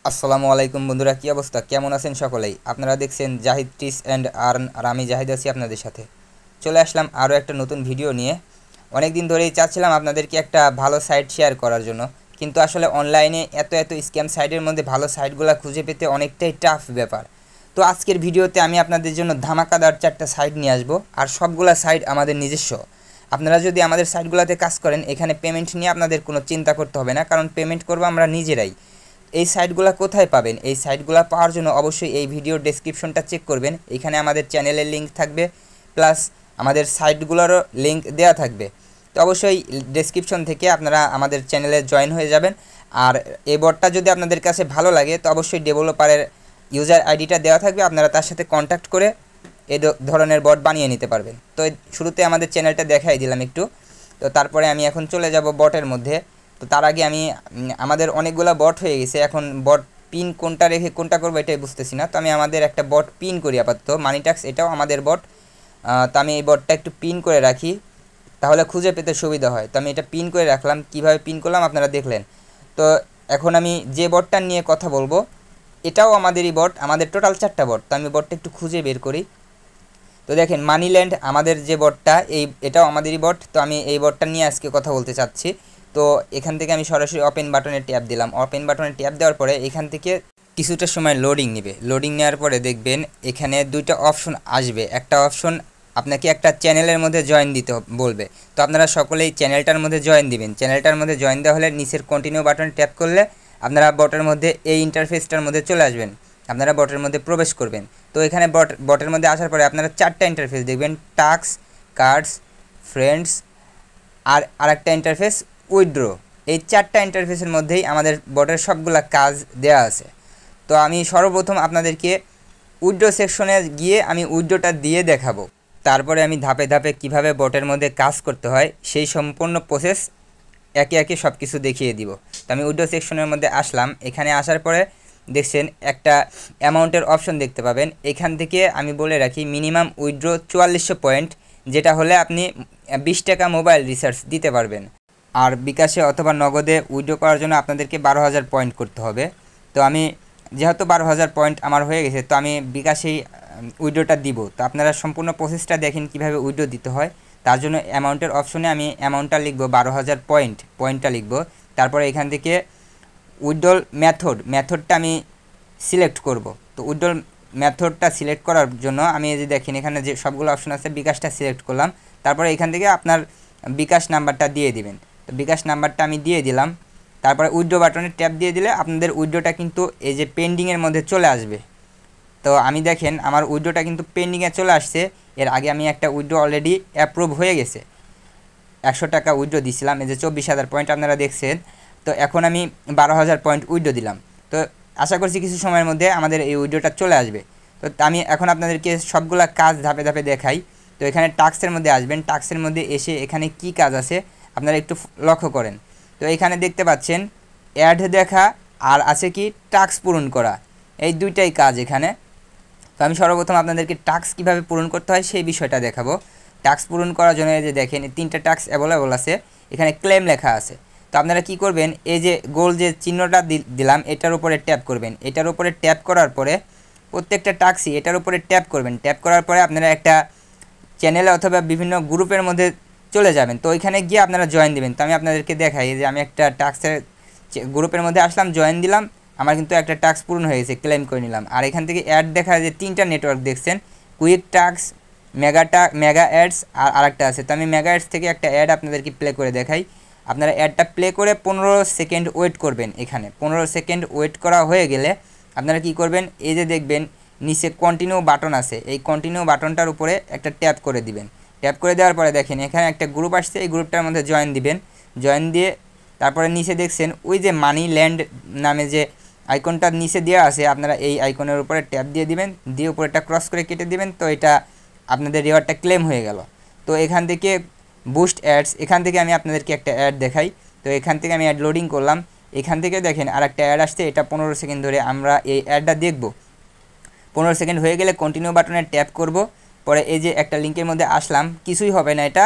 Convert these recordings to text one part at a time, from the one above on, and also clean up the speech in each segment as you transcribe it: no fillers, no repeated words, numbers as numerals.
আসসালামু আলাইকুম বন্ধুরা, কি অবস্থা? কেমন আছেন সকলেই? আপনারা দেখছেন জাহিদ টিস অ্যান্ড আর্ন, আর আমি জাহিদ আছি আপনাদের সাথে। চলে আসলাম আরও একটা নতুন ভিডিও নিয়ে। অনেক দিন ধরেই চাচ্ছিলাম আপনাদেরকে একটা ভালো সাইট শেয়ার করার জন্য, কিন্তু আসলে অনলাইনে এত এত স্ক্যাম সাইটের মধ্যে ভালো সাইটগুলো খুঁজে পেতে অনেকটাই টাফ ব্যাপার। তো আজকের ভিডিওতে আমি আপনাদের জন্য ধামাকাদার 4টা সাইট নিয়ে আসবো, আর সবগুলা সাইট আমাদের নিজস্ব। আপনারা যদি আমাদের সাইটগুলোতে কাজ করেন, এখানে পেমেন্ট নিয়ে আপনাদের কোনো চিন্তা করতে হবে না, কারণ পেমেন্ট করবো আমরা নিজেরাই। এই সাইটগুলো কোথায় পাবেন? এই সাইটগুলো পাওয়ার জন্য অবশ্যই এই ভিডিওর ডেসক্রিপশনটা চেক করবেন। এখানে আমাদের চ্যানেলের লিঙ্ক থাকবে, প্লাস আমাদের সাইটগুলোরও লিঙ্ক দেওয়া থাকবে। তো অবশ্যই ডেসক্রিপশন থেকে আপনারা আমাদের চ্যানেলে জয়েন হয়ে যাবেন। আর এই বটটা যদি আপনাদের কাছে ভালো লাগে, তো অবশ্যই ডেভেলপারের ইউজার আইডিটা দেওয়া থাকবে, আপনারা তার সাথে কন্ট্যাক্ট করে এই ধরনের বট বানিয়ে নিতে পারবেন। তো শুরুতে আমাদের চ্যানেলটা দেখাই দিলাম একটু। তো তারপরে আমি এখন চলে যাব বটের মধ্যে। তো তার আগে আমি আমাদের অনেকগুলো বট হয়ে গেছে, এখন বট পিন কোনটা রেখে কোনটা করবো এটাই বুঝতেছি না। তো আমি আমাদের একটা বট পিন করি আপাতত, মানিটাক্স, এটাও আমাদের বট। তো আমি এই বটটা একটু পিন করে রাখি, তাহলে খুঁজে পেতে সুবিধা হয়। তো আমি এটা পিন করে রাখলাম। কিভাবে পিন করলাম আপনারা দেখলেন। তো এখন আমি যে বটটা নিয়ে কথা বলবো, এটাও আমাদেরই বট, আমাদের টোটাল 4টা বট। তো আমি বটটা একটু খুঁজে বের করি। তো দেখেন, মানিল্যান্ড আমাদের যে বটটা, এটাও আমাদেরই বট। তো আমি এই বটটা নিয়ে আজকে কথা বলতে চাচ্ছি। তো এখান থেকে আমি সরাসরি ওপেন বাটনে ট্যাপ দিলাম। ওপেন বাটনে ট্যাপ দেওয়ার পরে এখান থেকে কিছুটা সময় লোডিং নেবে। লোডিং নেওয়ার পরে দেখবেন এখানে দুইটা অপশন আসবে। একটা অপশন আপনাকে একটা চ্যানেলের মধ্যে জয়েন দিতে বলবে। তো আপনারা সকলেই চ্যানেলটার মধ্যে জয়েন দিবেন। চ্যানেলটার মধ্যে জয়েন দেওয়া হলে নিচের কন্টিনিউ বাটনে ট্যাপ করলে আপনারা বটের মধ্যে এই ইন্টারফেসটার মধ্যে চলে আসবেন। আপনারা বটের মধ্যে প্রবেশ করবেন। তো এখানে বটের মধ্যে আসার পরে আপনারা 4টা ইন্টারফেস দেখবেন: টাস্ক, কার্ডস, ফ্রেন্ডস, আর আরেকটা ইন্টারফেস উইথড্র। এই 4টা ইন্টারফেসের মধ্যেই আমাদের বটের সবগুলা কাজ দেওয়া আছে। তো আমি সর্বপ্রথম আপনাদেরকে উইথড্র সেকশনে গিয়ে আমি উইথড্রটা দিয়ে দেখাবো। তারপরে আমি ধাপে ধাপে কিভাবে বটের মধ্যে কাজ করতে হয় সেই সম্পূর্ণ প্রসেস একে একে সব কিছু দেখিয়ে দিব। তো আমি উইথড্র সেকশনের মধ্যে আসলাম। এখানে আসার পরে দেখছেন একটা অ্যামাউন্টের অপশন দেখতে পাবেন। এখান থেকে আমি বলে রাখি, মিনিমাম উইথড্র 4400 পয়েন্ট, যেটা হলে আপনি 20 টাকা মোবাইল রিচার্জ দিতে পারবেন। আর বিকাশে অথবা নগদে উইথড্র করার জন্য আপনাদেরকে 12,000 পয়েন্ট করতে হবে। তো আমি যেহেতু 12,000 পয়েন্ট আমার হয়ে গেছে, তো আমি বিকাশেই উইথড্রটা দিব। তো আপনারা সম্পূর্ণ প্রসেসটা দেখেন কীভাবে উইথড্র দিতে হয়। তার জন্য অ্যামাউন্টের অপশনে আমি অ্যামাউন্টটা লিখবো 12,000 পয়েন্টটা লিখবো। তারপরে এখান থেকে উইথড্রল মেথডটা আমি সিলেক্ট করব। তো উইথড্রল মেথডটা সিলেক্ট করার জন্য আমি এই যে দেখেন এখানে যে সবগুলো অপশন আছে, বিকাশটা সিলেক্ট করলাম। তারপরে এখান থেকে আপনার বিকাশ নাম্বারটা দিয়ে দিবেন। তো বিকাশ নাম্বারটা আমি দিয়ে দিলাম। তারপরে উইথড্র বাটনে ট্যাপ দিয়ে দিলে আপনাদের উইথড্রটা কিন্তু এই যে পেন্ডিংয়ের মধ্যে চলে আসবে। তো আমি দেখেন আমার উইথড্রটা কিন্তু পেন্ডিংয়ে চলে আসছে। এর আগে আমি একটা উইথড্র অলরেডি অ্যাপ্রুভ হয়ে গেছে, 100 টাকা উইথড্র দিয়েছিলাম, এই যে 24,000 পয়েন্ট আপনারা দেখছেন। তো এখন আমি 12,000 পয়েন্ট উইথড্র দিলাম। তো আশা করছি কিছু সময়ের মধ্যে আমাদের এই উইথড্রটা চলে আসবে। তো আমি এখন আপনাদেরকে সবগুলা কাজ ধাপে ধাপে দেখাই। তো এখানে টাস্কের মধ্যে আসবেন। টাস্কের মধ্যে এসে এখানে কি কাজ আছে আপনারা একটু লক্ষ্য করেন। তো এখানে দেখতে পাচ্ছেন অ্যাড দেখা আর আছে কি টাস্ক পূরণ করা, এই দুইটাই কাজ এখানে। তো আমি সর্বপ্রথম আপনাদেরকে টাস্ক কীভাবে পূরণ করতে হয় সেই বিষয়টা দেখাবো। টাস্ক পূরণ করার জন্য এই যে দেখেন 3টা টাস্ক অ্যাভেলেবল আছে, এখানে ক্লেম লেখা আছে। তো আপনারা কি করবেন, এই যে গোল যে চিহ্নটা দিলাম এটার উপরে ট্যাপ করবেন। এটার উপরে ট্যাপ করার পরে প্রত্যেকটা টাস্কই এটার উপরে ট্যাপ করবেন। ট্যাপ করার পরে আপনারা একটা চ্যানেলে অথবা বিভিন্ন গ্রুপের মধ্যে চলে যাবেন। তো ওইখানে গিয়ে আপনারা জয়েন দেবেন। তো আমি আপনাদেরকে দেখাই যে আমি একটা টাস্কের গ্রুপের মধ্যে আসলাম, জয়েন দিলাম, আমার কিন্তু একটা টাস্ক পূরণ হয়ে গেছে, ক্লেম করে নিলাম। আর এখান থেকে অ্যাড দেখা যে 3টা নেটওয়ার্ক দেখছেন, কুইক টাস্ক, মেগা অ্যাডস আর আরেকটা আছে। তো আমি মেগা অ্যাডস থেকে একটা অ্যাড আপনাদেরকে প্লে করে দেখাই। আপনারা অ্যাডটা প্লে করে 15 সেকেন্ড ওয়েট করবেন। এখানে 15 সেকেন্ড ওয়েট করা হয়ে গেলে আপনারা কি করবেন, এই যে দেখবেন নিচে কন্টিনিউ বাটন আছে, এই কন্টিনিউ বাটনটার উপরে একটা ট্যাপ করে দিবেন। ট্যাপ করে দেওয়ার পরে দেখেন এখানে একটা গ্রুপ আসছে, এই গ্রুপটার মধ্যে জয়েন দিবেন। জয়েন দিয়ে তারপরে নিচে দেখছেন ওই যে মানি ল্যান্ড নামে যে আইকনটা নিচে দেওয়া আছে, আপনারা এই আইকনের উপরে ট্যাপ দিয়ে দিবেন, দিয়ে উপরেটা ক্রস করে কেটে দিবেন। তো এটা আপনাদের রিওয়ার্ডটা ক্লেম হয়ে গেল। তো এখান থেকে বুস্ট অ্যাডস, এখান থেকে আমি আপনাদেরকে একটা অ্যাড দেখাই। তো এখান থেকে আমি অ্যাড লোডিং করলাম। এখান থেকে দেখেন আর একটা অ্যাড আসছে, এটা 15 সেকেন্ড ধরে আমরা এই অ্যাডটা দেখব। 15 সেকেন্ড হয়ে গেলে কন্টিনিউ বাটনে ট্যাপ করব। পরে এই যে একটা লিঙ্কের মধ্যে আসলাম, কিছুই হবে না এটা।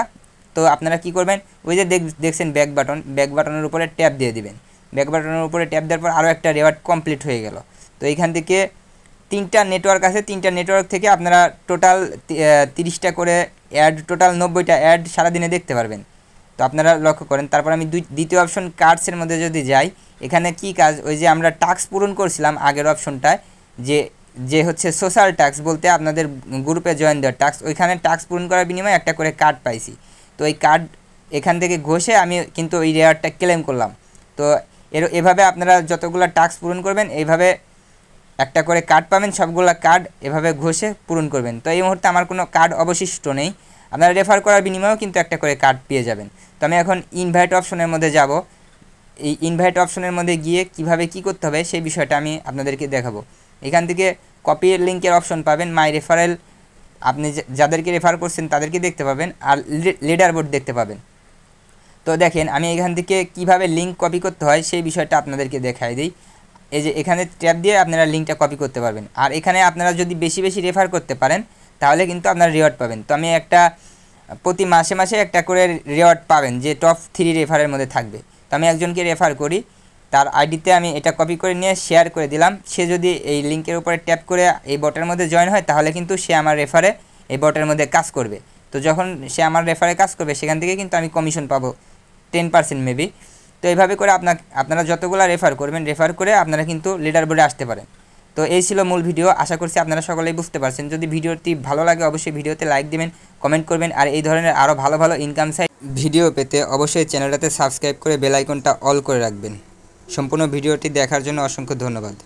তো আপনারা কি করবেন, ওই যে দেখছেন ব্যাক বাটনের উপরে ট্যাপ দিয়ে দিবেন। ব্যাক বাটনের উপরে ট্যাপ দেওয়ার পর আরও একটা রেওয়ার্ড কমপ্লিট হয়ে গেল। তো এইখান থেকে 3টা নেটওয়ার্ক আছে, 3টা নেটওয়ার্ক থেকে আপনারা টোটাল 30টা করে অ্যাড, টোটাল 90টা অ্যাড সারাদিনে দেখতে পারবেন। তো আপনারা লক্ষ্য করেন। তারপর আমি দ্বিতীয় অপশন কার্ডসের মধ্যে যদি যাই, এখানে কি কাজ, ওই যে আমরা টাস্ক পূরণ করছিলাম আগের অপশনটায়, যে হচ্ছে সোশ্যাল টাস্ক বলতে আপনাদের গ্রুপে জয়েন দেওয়ার টাস্ক, ওইখানে টাস্ক পূরণ করার বিনিময়ে একটা করে কার্ড পাইছি। তো এই কার্ড এখান থেকে ঘষে আমি কিন্তু ওই রেওয়ার্ডটা ক্লেম করলাম। তো এভাবে আপনারা যতগুলো টাস্ক পূরণ করবেন এইভাবে একটা করে কার্ড পাবেন, সবগুলো কার্ড এভাবে ঘষে পূরণ করবেন। তো এই মুহূর্তে আমার কোনো কার্ড অবশিষ্ট নেই, আপনারা রেফার করার বিনিময়েও কিন্তু একটা করে কার্ড পেয়ে যাবেন। তো আমি এখন ইনভাইট অপশনের মধ্যে যাব। এই ইনভাইট অপশনের মধ্যে গিয়ে কিভাবে কি করতে হবে সেই বিষয়টা আমি আপনাদেরকে দেখাবো। এখান থেকে কপি লিঙ্কের অপশন পাবেন, মাই রেফারেল, আপনি যাদেরকে রেফার করছেন তাদেরকে দেখতে পাবেন, আর লিডার বোর্ড দেখতে পাবেন। তো দেখেন আমি এখান থেকে কিভাবে লিঙ্ক কপি করতে হয় সেই বিষয়টা আপনাদেরকে দেখাই দিই। এই যে এখানে ট্যাপ দিয়ে আপনারা লিঙ্কটা কপি করতে পারবেন, আর এখানে আপনারা যদি বেশি বেশি রেফার করতে পারেন তাহলে কিন্তু আপনারা রিওয়ার্ড পাবেন। তো আমি প্রতি মাসে মাসে একটা করে রিওয়ার্ড পাবেন যে টপ 3 রেফারের মধ্যে থাকবে। তো আমি একজনকে রেফার করি, তার আইডিতে আমি এটা কপি করে নিয়ে শেয়ার করে দিলাম। সে যদি এই লিঙ্কের উপরে ট্যাপ করে এই বটের মধ্যে জয়েন হয় তাহলে কিন্তু সে আমার রেফারে এই বটের মধ্যে কাজ করবে। তো যখন সে আমার রেফারে কাজ করবে সেখান থেকে কিন্তু আমি কমিশন পাবো 10% মেবি। তো এইভাবে করে আপনারা যতগুলো রেফার করবেন, রেফার করে আপনারা কিন্তু লিডার বোর্ডে আসতে পারেন। তো এই ছিল মূল ভিডিও, আশা করছি আপনারা সকলেই বুঝতে পারছেন। যদি ভিডিওটি ভালো লাগে অবশ্যই ভিডিওতে লাইক দিবেন, কমেন্ট করবেন, আর এই ধরনের আরও ভালো ভালো ইনকাম সাইট ভিডিও পেতে অবশ্যই চ্যানেলটাতে সাবস্ক্রাইব করে বেল আইকনটা অল করে রাখবেন। সম্পূর্ণ ভিডিওটি দেখার জন্য অসংখ্য ধন্যবাদ।